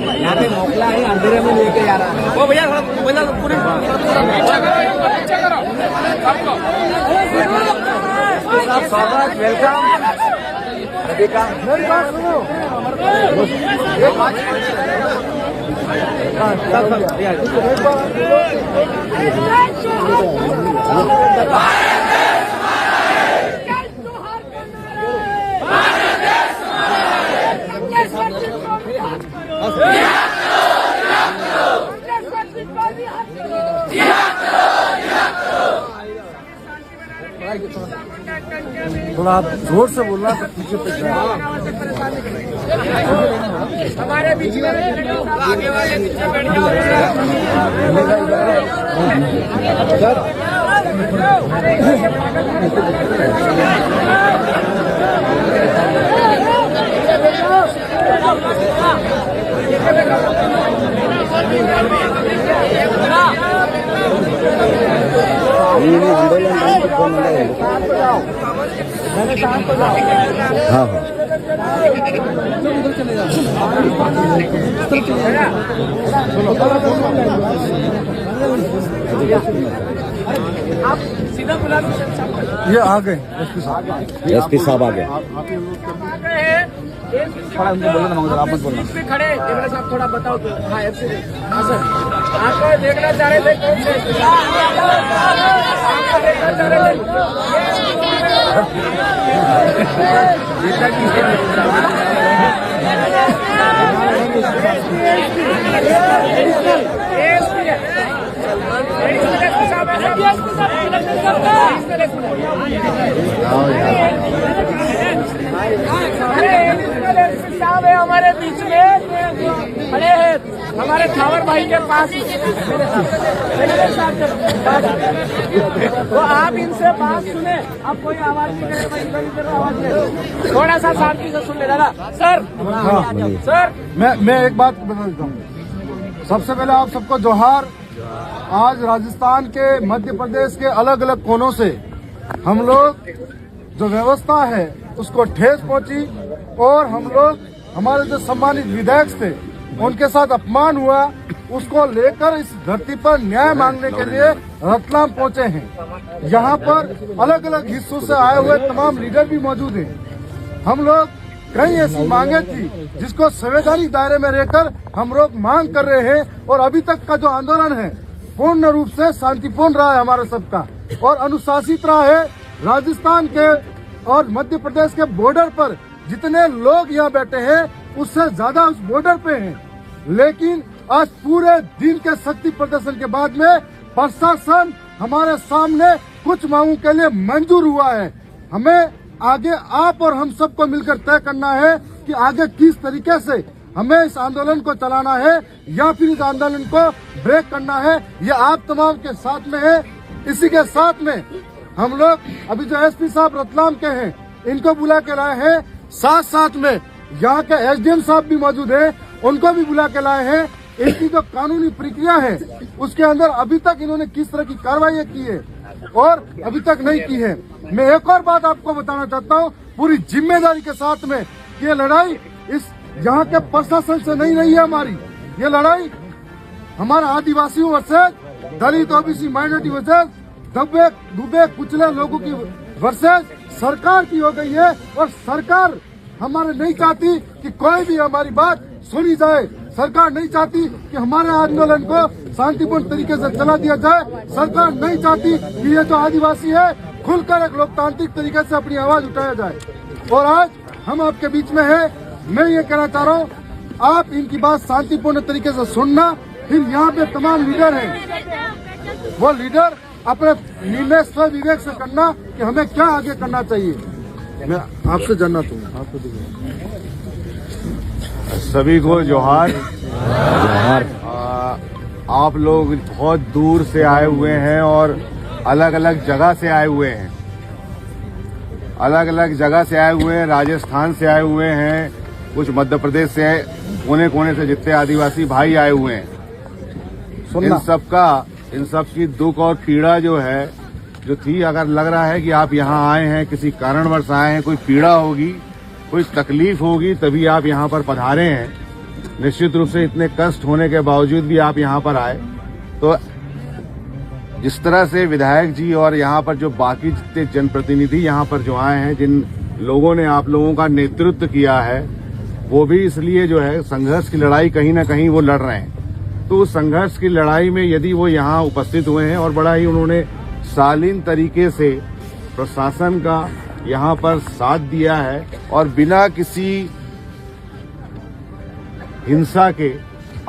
यहाँ पे मोकला है, अंधेरे में लेके जा रहा है। वो भैया थोड़ा पूरे स्वागत, वेलकम। थोड़ा आप जोर से बोलना तो पीछे हमारे बीच में आगे वाले पीछे बैठ हाँ हाँ सीधा बुला ये आ गए एसपी साहब आ गए। थोड़ा उनको बोलो ना मगर आप मत बोलना। पे खड़े देवरा साहब थोड़ा बताओ तो। हाँ एफसी हाँ सर आपको देखना चाह रहे थे कौन से आपको देखना चाह रहे साहब है हमारे बीच में खड़े हैं हमारे थावर भाई के पास। तो आप इनसे बात सुने, अब कोई आवाज नहीं करे भाई, इधर इधर आवाज नहीं, थोड़ा सा शांति से सुन ले दादा। सर सर मैं एक बात बता देता हूँ। सबसे पहले आप सबको जोहार। आज राजस्थान के, मध्य प्रदेश के अलग अलग कोनों से हम लोग जो व्यवस्था है उसको ठेस पहुंची और हम लोग हमारे जो सम्मानित विधायक थे उनके साथ अपमान हुआ, उसको लेकर इस धरती पर न्याय मांगने के लिए रतलाम पहुंचे हैं। यहाँ पर अलग अलग हिस्सों से आए हुए तमाम लीडर भी मौजूद हैं। हम लोग कई ऐसी मांगे थी जिसको संवैधानिक दायरे में रहकर हम लोग मांग कर रहे हैं और अभी तक का जो आंदोलन है पूर्ण रूप से शांतिपूर्ण रहा है हमारे सबका और अनुशासित रहा है। राजस्थान के और मध्य प्रदेश के बॉर्डर पर जितने लोग यहाँ बैठे हैं उससे ज्यादा उस बॉर्डर पे हैं, लेकिन आज पूरे दिन के शक्ति प्रदर्शन के बाद में प्रशासन हमारे सामने कुछ मांगों के लिए मंजूर हुआ है। हमें आगे आप और हम सबको मिलकर तय करना है कि आगे किस तरीके से हमें इस आंदोलन को चलाना है या फिर इस आंदोलन को ब्रेक करना है, ये आप तमाम के साथ में है। इसी के साथ में हम लोग अभी जो एसपी साहब रतलाम के हैं इनको बुला के लाए हैं, साथ साथ में यहाँ के एसडीएम साहब भी मौजूद हैं, उनको भी बुला के लाए हैं। इनकी जो कानूनी प्रक्रिया है उसके अंदर अभी तक इन्होंने किस तरह की कार्रवाई की है और अभी तक नहीं की है। मैं एक और बात आपको बताना चाहता हूँ पूरी जिम्मेदारी के साथ में, ये लड़ाई इस यहाँ के प्रशासन से नहीं रही है। हमारी ये लड़ाई हमारे आदिवासियों वर्सेज दलित ओबीसी माइनॉरिटी वर्सेज दुबे कुचले लोगों की वर्सेज सरकार की हो गई है और सरकार हमारे नहीं चाहती कि कोई भी हमारी बात सुनी जाए। सरकार नहीं चाहती कि हमारे आंदोलन को शांतिपूर्ण तरीके से चला दिया जाए। सरकार नहीं चाहती कि ये जो आदिवासी है खुलकर एक लोकतांत्रिक तरीके से अपनी आवाज उठाया जाए। और आज हम आपके बीच में है, मैं ये कहना चाह रहा हूँ आप इनकी बात शांतिपूर्ण तरीके से सुनना। फिर यहाँ पे तमाम लीडर हैं, वो लीडर अपने निर्णय स्व विवेक से करना कि हमें क्या आगे करना चाहिए। मैं आपसे जानना चाहूँगा, आपको सभी को जोहार। आप लोग बहुत दूर से आए हुए हैं और अलग अलग जगह से आए हुए हैं, अलग अलग जगह से आए हुए हैं, राजस्थान से आए हुए हैं, कुछ मध्य प्रदेश से, कोने कोने से जितने आदिवासी भाई आए हुए हैं। इन सब की दुख और पीड़ा जो है जो थी, अगर लग रहा है कि आप यहाँ आए हैं किसी कारणवश आए हैं, कोई पीड़ा होगी, कोई तकलीफ होगी तभी आप यहाँ पर पधारे हैं, निश्चित रूप से इतने कष्ट होने के बावजूद भी आप यहाँ पर आए। तो जिस तरह से विधायक जी और यहाँ पर जो बाकी जितने जनप्रतिनिधि यहाँ पर जो आए हैं, जिन लोगों ने आप लोगों का नेतृत्व किया है, वो भी इसलिए जो है संघर्ष की लड़ाई कहीं ना कहीं वो लड़ रहे हैं। तो उस संघर्ष की लड़ाई में यदि वो यहाँ उपस्थित हुए हैं और बड़ा ही उन्होंने शालीन तरीके से प्रशासन का यहाँ पर साथ दिया है और बिना किसी हिंसा के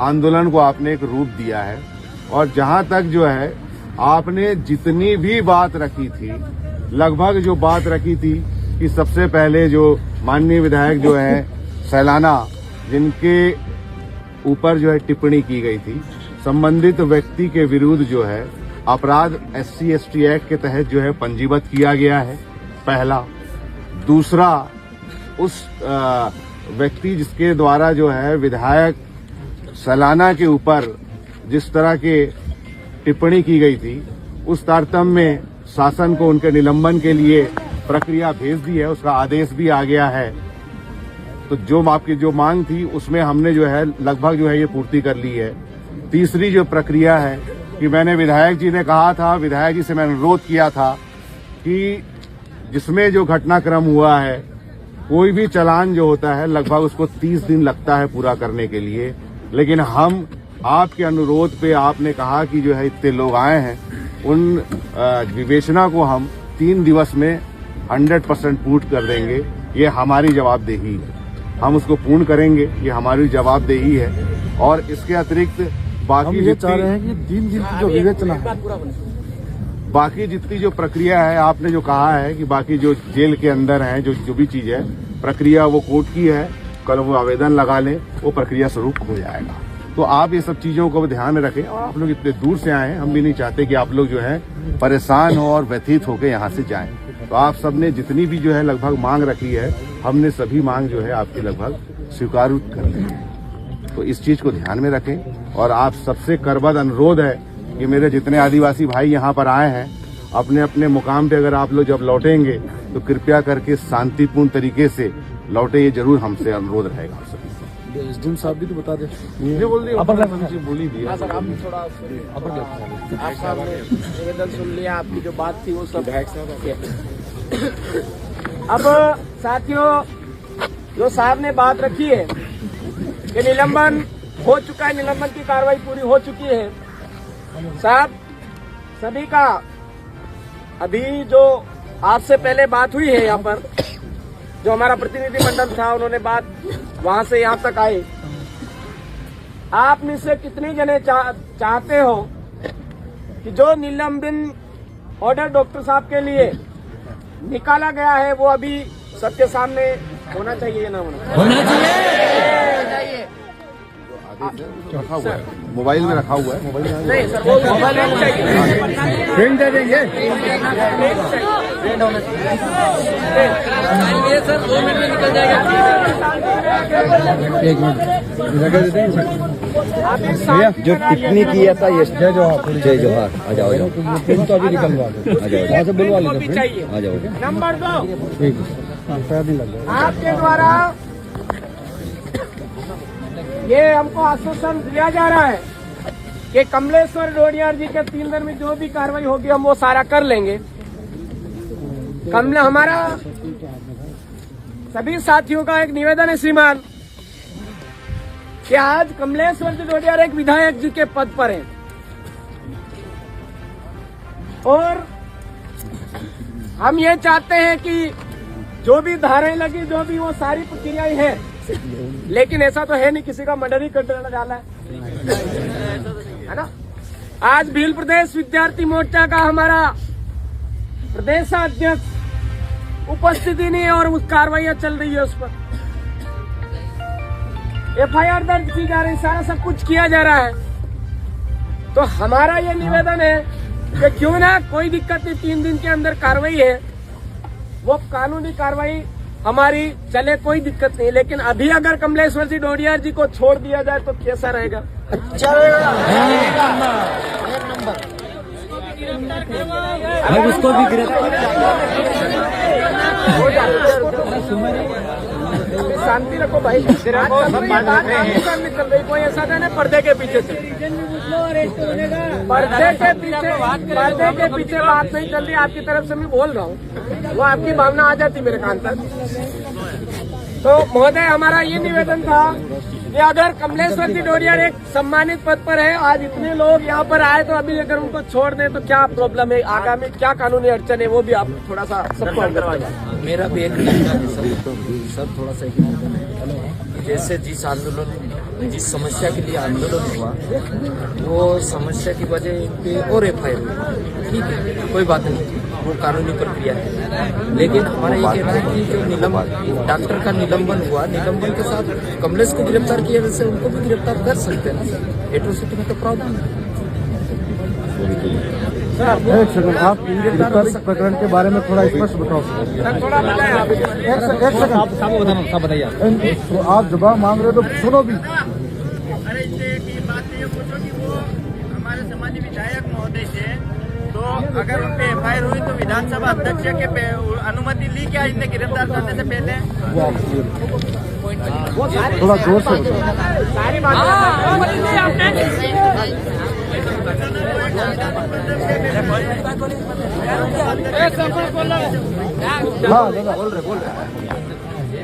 आंदोलन को आपने एक रूप दिया है। और जहाँ तक जो है आपने जितनी भी बात रखी थी, लगभग जो बात रखी थी कि सबसे पहले जो माननीय विधायक जो है सैलाना, जिनके ऊपर जो है टिप्पणी की गई थी, संबंधित व्यक्ति के विरुद्ध जो है अपराध SC/ST एक्ट के तहत जो है पंजीबद्ध किया गया है, पहला। दूसरा, उस व्यक्ति जिसके द्वारा जो है विधायक सैलाना के ऊपर जिस तरह के टिप्पणी की गई थी, उस तारतम्य में शासन को उनके निलंबन के लिए प्रक्रिया भेज दी है, उसका आदेश भी आ गया है। तो जो आपकी जो मांग थी उसमें हमने जो है लगभग जो है ये पूर्ति कर ली है। तीसरी जो प्रक्रिया है कि मैंने विधायक जी ने कहा था, विधायक जी से मैंने अनुरोध किया था कि जिसमें जो घटनाक्रम हुआ है, कोई भी चालान जो होता है लगभग उसको 30 दिन लगता है पूरा करने के लिए, लेकिन हम आपके अनुरोध पे आपने कहा कि जो है इतने लोग आए हैं, उन विवेचना को हम 3 दिवस में 100% पूर्ण कर देंगे। ये हमारी जवाबदेही है, हम उसको पूर्ण करेंगे, ये हमारी जवाबदेही है। और इसके अतिरिक्त बाकी ये चाह रहे हैं कि 3 दिन की जो विवेचना है, बाकी जितनी जो प्रक्रिया है, आपने जो कहा है कि बाकी जो जेल के अंदर है जो भी चीज है, प्रक्रिया वो कोर्ट की है, कल वो आवेदन लगा लें, वो प्रक्रिया स्वरूप हो जाएगा। तो आप ये सब चीजों को ध्यान में रखें। और आप लोग इतने दूर से आए हैं, हम भी नहीं चाहते कि आप लोग जो है परेशान हो और व्यथित होकर यहाँ से जाएं। तो आप सबने जितनी भी जो है लगभग मांग रखी है, हमने सभी मांग जो है आपकी लगभग स्वीकार कर ली है। तो इस चीज को ध्यान में रखें। और आप सबसे करबद्ध अनुरोध है कि मेरे जितने आदिवासी भाई यहाँ पर आए हैं, अपने अपने मुकाम पे अगर आप लोग जब लौटेंगे तो कृपया करके शांतिपूर्ण तरीके से लौटे, ये जरूर हमसे अनुरोध रहेगा। SDM साहब भी तो बता दें। ये बोल दिया, बोल ही दिया। सर, आप थोड़ा आप साहब ने निवेदन सुन लिया, आपकी जो बात थी वो सब। अब साथियों, जो साहब ने बात रखी है कि निलंबन हो चुका है, निलंबन की कार्रवाई पूरी हो चुकी है। साहब, सभी का अभी जो आपसे पहले बात हुई है यहाँ पर, जो हमारा प्रतिनिधि मंडल था, उन्होंने बात वहां से यहाँ तक आए। आप में से कितने जने चाहते हो कि जो निलंबन ऑर्डर डॉक्टर साहब के लिए निकाला गया है वो अभी सबके सामने होना चाहिए, ना होना चाहिए? रखा हुआ है, मोबाइल में रखा हुआ है। मोबाइल में नहीं सर, वो मोबाइल होना चाहिए। प्रिंट दे देंगे। सर 2 मिनट में निकल जाएगा। 1 मिनट जो टिप्पणी किया था ये जय जोहार। आ जाओ, प्रिंट तो अभी निकलवा दो, वहाँ से बुलवा लीजिए। आ जाओ। नंबर 2, ठीक है, आपके द्वारा ये हमको आश्वासन दिया जा रहा है कि कमलेश्वर डोडियार जी के 3 दिन में जो भी कार्रवाई होगी हम वो सारा कर लेंगे। हमारा सभी साथियों का एक निवेदन है श्रीमान कि आज कमलेश्वर जी डोडियार एक विधायक जी के पद पर हैं और हम ये चाहते हैं कि जो भी धाराएं लगी, जो भी वो सारी प्रक्रियाएं हैं, लेकिन ऐसा तो है नहीं किसी का मर्डर ही कर डाला है ना। आज भील प्रदेश विद्यार्थी मोर्चा का हमारा प्रदेशाध्यक्ष उपस्थिति नहीं है और उस कार्रवाइयां चल रही है, उस पर FIR दर्ज की जा रही, सारा सब कुछ किया जा रहा है। तो हमारा ये निवेदन है कि क्यों ना, कोई दिक्कत नहीं, 3 दिन के अंदर कार्रवाई है, वो कानूनी कार्रवाई हमारी चले, कोई दिक्कत नहीं। लेकिन अभी अगर कमलेश्वर जी डोडियार जी को छोड़ दिया जाए तो कैसा रहेगा? अच्छा भाई उसको भी गिरफ्तार शांति रखो भाई, निकल रही, कोई ऐसा नहीं पर्दे के पीछे से, पर्दे के पीछे बात नहीं चल रही। आपकी तरफ से मैं बोल रहा हूँ, वो आपकी भावना आ जाती मेरे कान तक। तो महोदय, हमारा ये निवेदन था कि अगर कमलेश्वर जी डोरियर एक सम्मानित पद पर है, आज इतने लोग यहाँ पर आए, तो अभी अगर उनको छोड़ दें तो क्या प्रॉब्लम है, आगामी क्या कानूनी अड़चन है, वो भी आप थोड़ा सा सबको अवगत करवाइए। मेरा भी एक सर थोड़ा सा जैसे जिस समस्या के लिए आंदोलन हुआ, वो समस्या की वजह पे और FIR हुई, ठीक है, कोई बात नहीं, वो कानूनी प्रक्रिया है। लेकिन हमारा ये कहना है कि जो डॉक्टर का निलंबन हुआ, निलंबन के साथ कमलेश को गिरफ्तार किया, वैसे उनको भी गिरफ्तार कर सकते हैं ना सर, एट्रोसिटी में तो प्रॉब्लम है। एक सेकंड, आप गिरफ्तारी प्रकरण के बारे में थोड़ा स्पष्ट बताओ। थोड़ा बताएं आप। एक सेकंड, आप बताइए। तो आप जवाब मांग रहे हो तो सुनो भी। अरे इससे की बात ये पूछो कि वो हमारे सामान्य विधायक महोदय थे, तो अगर उन पे FIR हुई तो विधानसभा अध्यक्ष के अनुमति ली क्या इन्हें गिरफ्तार करने से पहले? थोड़ा जोर से सारी बातें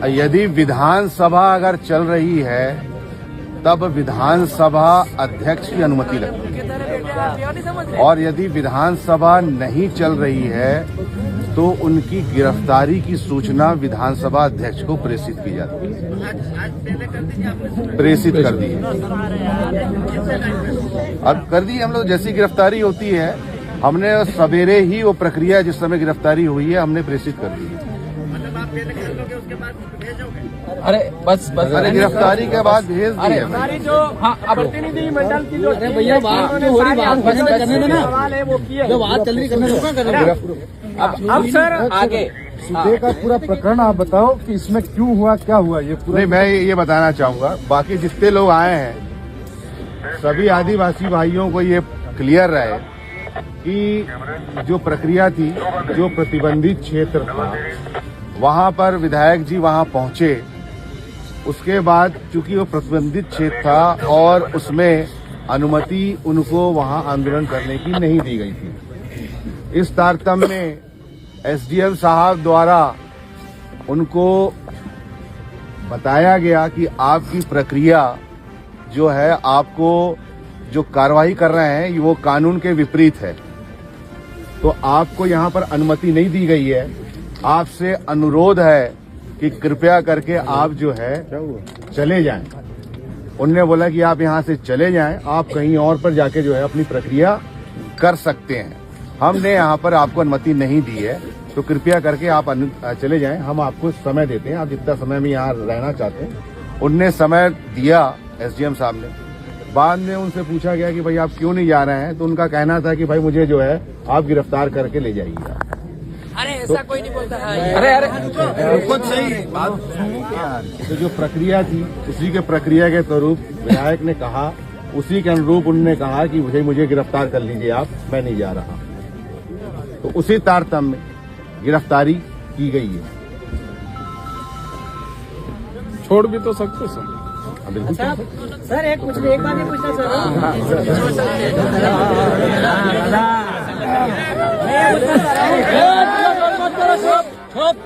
यदि विधानसभा अगर चल रही है तब विधानसभा अध्यक्ष की अनुमति लगती है, और यदि विधानसभा नहीं चल रही है तो उनकी गिरफ्तारी की सूचना विधानसभा अध्यक्ष को प्रेषित की जाती है, प्रेषित कर दी है। अब कर दी हम लोग, जैसी गिरफ्तारी होती है, हमने सवेरे ही वो प्रक्रिया जिस समय गिरफ्तारी हुई है हमने प्रेषित कर दी है। अरे बस अरे गिरफ्तारी के बाद भेज दिए। हमारी जो प्रतिनिधि मंडल की जो भैया बात हो रही, बात करने देना, सवाल है वो किए। जो बात चल रही करने दो। अब सर आगे सीधे का पूरा प्रकरण आप बताओ कि इसमें क्यों हुआ, क्या हुआ ये पूरा। नहीं, मैं ये बताना चाहूंगा, बाकी जितने लोग आए हैं सभी आदिवासी भाइयों को ये क्लियर रहे कि जो प्रक्रिया थी, जो प्रतिबंधित क्षेत्र था, वहां पर विधायक जी वहां पहुंचे, उसके बाद चूंकि वो प्रतिबंधित क्षेत्र था और उसमें अनुमति उनको वहां आंदोलन करने की नहीं दी गई थी। इस तारतम्य में SDM साहब द्वारा उनको बताया गया कि आपकी प्रक्रिया जो है, आपको जो कार्रवाई कर रहे हैं वो कानून के विपरीत है, तो आपको यहाँ पर अनुमति नहीं दी गई है। आपसे अनुरोध है कि कृपया करके आप जो है चले जाएं। उनने बोला कि आप यहाँ से चले जाएं, आप कहीं और पर जाके जो है अपनी प्रक्रिया कर सकते हैं, हमने यहाँ पर आपको अनुमति नहीं दी है, तो कृपया करके आप चले जाएं, हम आपको समय देते हैं, आप जितना समय में यहाँ रहना चाहते हैं। उनने समय दिया SDM साहब ने। बाद में उनसे पूछा गया कि भाई आप क्यों नहीं जा रहे हैं, तो उनका कहना था कि भाई मुझे जो है आप गिरफ्तार करके ले जाइएगा। अरे ऐसा कोई नहीं बोलता है। अरे कुछ सही बात। तो जो प्रक्रिया थी उसी के प्रक्रिया के स्वरूप विधायक ने कहा, उसी के अनुरूप उन्होंने कहा कि मुझे गिरफ्तार कर लीजिए आप, मैं नहीं जा रहा। तो उसी तारतम्य में गिरफ्तारी की गई है। छोड़ भी तो सकते सर। बिल्कुल सर एक बात नहीं पूछना सर।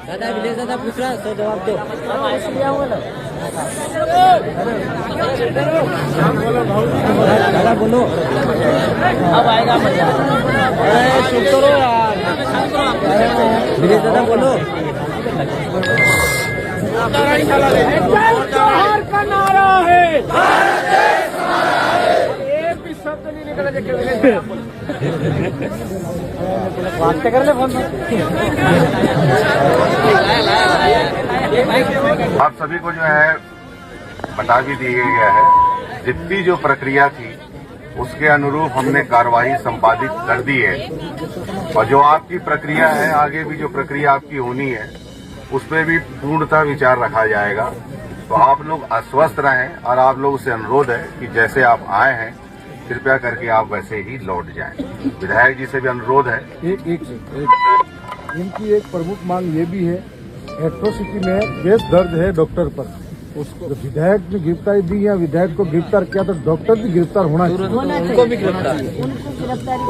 दादा विजय दादा पूछ रहा तो जवाब दो। दादा बोलो, अब आएगा मजा। चुप करो यार, विजय दादा बोलो। जोहार का नारा है, एक भी शब्द नहीं निकला। बात कर ले फोन में। आप सभी को जो है बता भी दिया गया है, जितनी जो प्रक्रिया थी उसके अनुरूप हमने कार्रवाई संपादित कर दी है, और जो आपकी प्रक्रिया है, आगे भी जो प्रक्रिया आपकी होनी है उस पर भी पूर्णतः विचार रखा जाएगा। तो आप लोग आश्वस्त रहें, और आप लोगों से अनुरोध है कि जैसे आप आए हैं कृपया करके आप वैसे ही लौट जाएं। विधायक जी से भी अनुरोध है। इनकी एक प्रमुख मांग ये भी है एट्रोसिटी में केस दर्ज है डॉक्टर पर। उसको विधायक ने गिरफ्तारी दी या विधायक को गिरफ्तार किया तो डॉक्टर भी गिरफ्तार होना चाहिए। उनको भी गिरफ्तार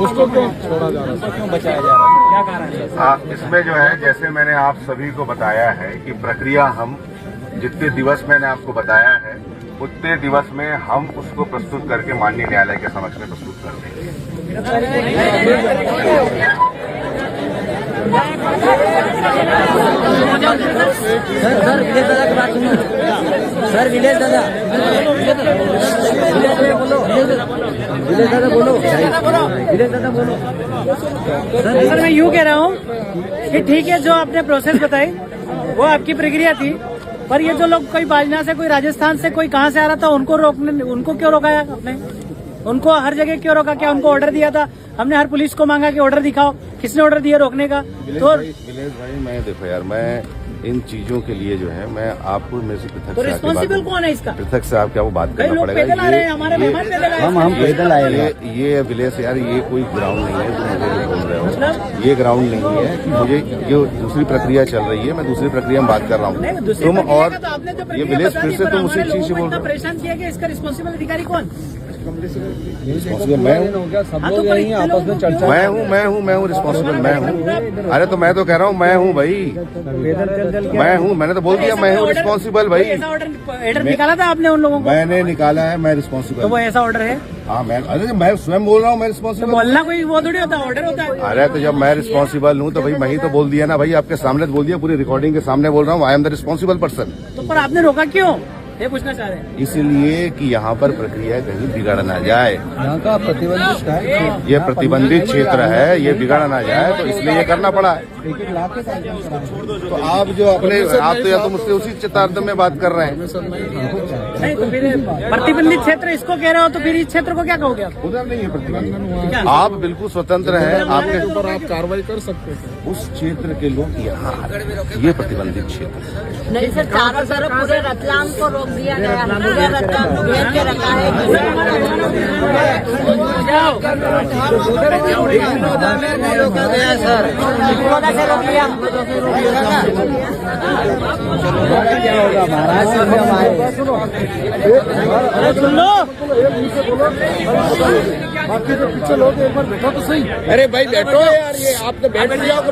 उसको क्यों छोड़ा जा रहा है? क्यों बचाया जा रहा है, क्या कारण है? इसमें जो है जैसे मैंने आप सभी को बताया है कि प्रक्रिया हम जितने दिवस मैंने आपको बताया है उतने दिवस में हम उसको प्रस्तुत करके माननीय न्यायालय के समक्ष में प्रस्तुत कर देंगे। सर विलेज दादा की बात सुनो। सर विलेज दादा बोलो। विलेज दादा बोलो। सर मैं यूँ कह रहा हूँ कि ठीक है, जो आपने प्रोसेस बताई वो आपकी प्रक्रिया थी, पर ये जो लोग कोई बाजना से, कोई राजस्थान से, कोई कहाँ से आ रहा था, उनको क्यों रोका है आपने? उनको हर जगह क्यों रोका? क्या उनको ऑर्डर दिया था? हमने हर पुलिस को मांगा कि ऑर्डर दिखाओ, किसने ऑर्डर दिया रोकने का? तो विलेज भाई मैं देखो यार, मैं इन चीजों के लिए जो है मैं आपको मेरे से पृथक तो से आके रिस्पॉन्सिबल बात- कौन है इसका? पृथक से आपको बात कई करना लोग पैदल आ रहे हैं, हमारे मेहमान पैदल आए हैं। हम पैदल आए हैं। ये विलेज यार ये कोई ग्राउंड नहीं है जो मुझे जो बोल रहे हो, ये ग्राउंड नहीं है कि मुझे जो दूसरी प्रक्रिया चल रही है मैं दूसरी प्रक्रिया में बात कर रहा हूँ नहीं, दूसरी तुम प्रक्रिया और का तो आपने जो ये प्रक्रिया विलेज बता फिर दी, से पर तुम हमारे उसी चीज लोगों से को बोल इतना रहे परेशान किया गया, इसका रिस्पॉन्सिबल अधिकारी कौन? हो। मैं हूँ हाँ, तो पर इतने लोगों को क्यों? मैं हूँ रिस्पॉन्सिबल मैं हूँ। अरे तो मैं तो कह रहा हूँ मैं हूँ भाई, मैं हूँ, मैंने तो बोल दिया मैं हूँ रिस्पॉन्सिबल भाई। ऐसा ऑर्डर निकाला था आपने उन लोगों को? मैंने निकाला है, मैं तो रिस्पॉन्सिबल। वो ऐसा ऑर्डर है? हाँ मैं स्वयं बोल रहा हूँ मैं तो रिस्पॉन्सिबल। बोलना कोई वो थोड़ी होता है, ऑर्डर होता है। अरे तो जब मैं रिस्पॉन्सिबल हूँ तो भाई मैं ही तो बोल दिया ना भाई, आपके सामने तो बोल दिया, पूरी रिकॉर्डिंग के सामने बोल रहा हूँ, I am the responsible person. तो पर आपने रोका क्यों, ये पूछना चाह रहे हैं। इसलिए कि यहाँ पर प्रक्रिया कहीं बिगड़ ना जाए, यहाँ का प्रतिबंधित है। ये प्रतिबंधित क्षेत्र है, ये बिगड़ ना जाए तो इसलिए ये करना पड़ा। तो आप जो अपने आप तो या तो मुझसे उसी तारतम्य में बात कर रहे हैं। नहीं तो फिर प्रतिबंधित क्षेत्र इसको कह रहे हो, तो फिर इस क्षेत्र को क्या कहोगे आप? उधर नहीं है प्रतिबंध, आप बिल्कुल स्वतंत्र हैं, आपके ऊपर आप कार्रवाई कर सकते हैं। उस क्षेत्र के लोग यहाँ ये प्रतिबंधित क्षेत्र है। नहीं सर, चारों तरफ पूरे रतलाम को रोक दिया गया है, पूरे रतलाम को घेर के रखा है। रोका गया सर। से रोक लिया। क्या होगा महाराष्ट्र में हम आए। सुन लो, बाकी जो पीछे लोग एक बार देखो तो सही। अरे भाई बैठो यार, ये आप तो बैठ जाओ।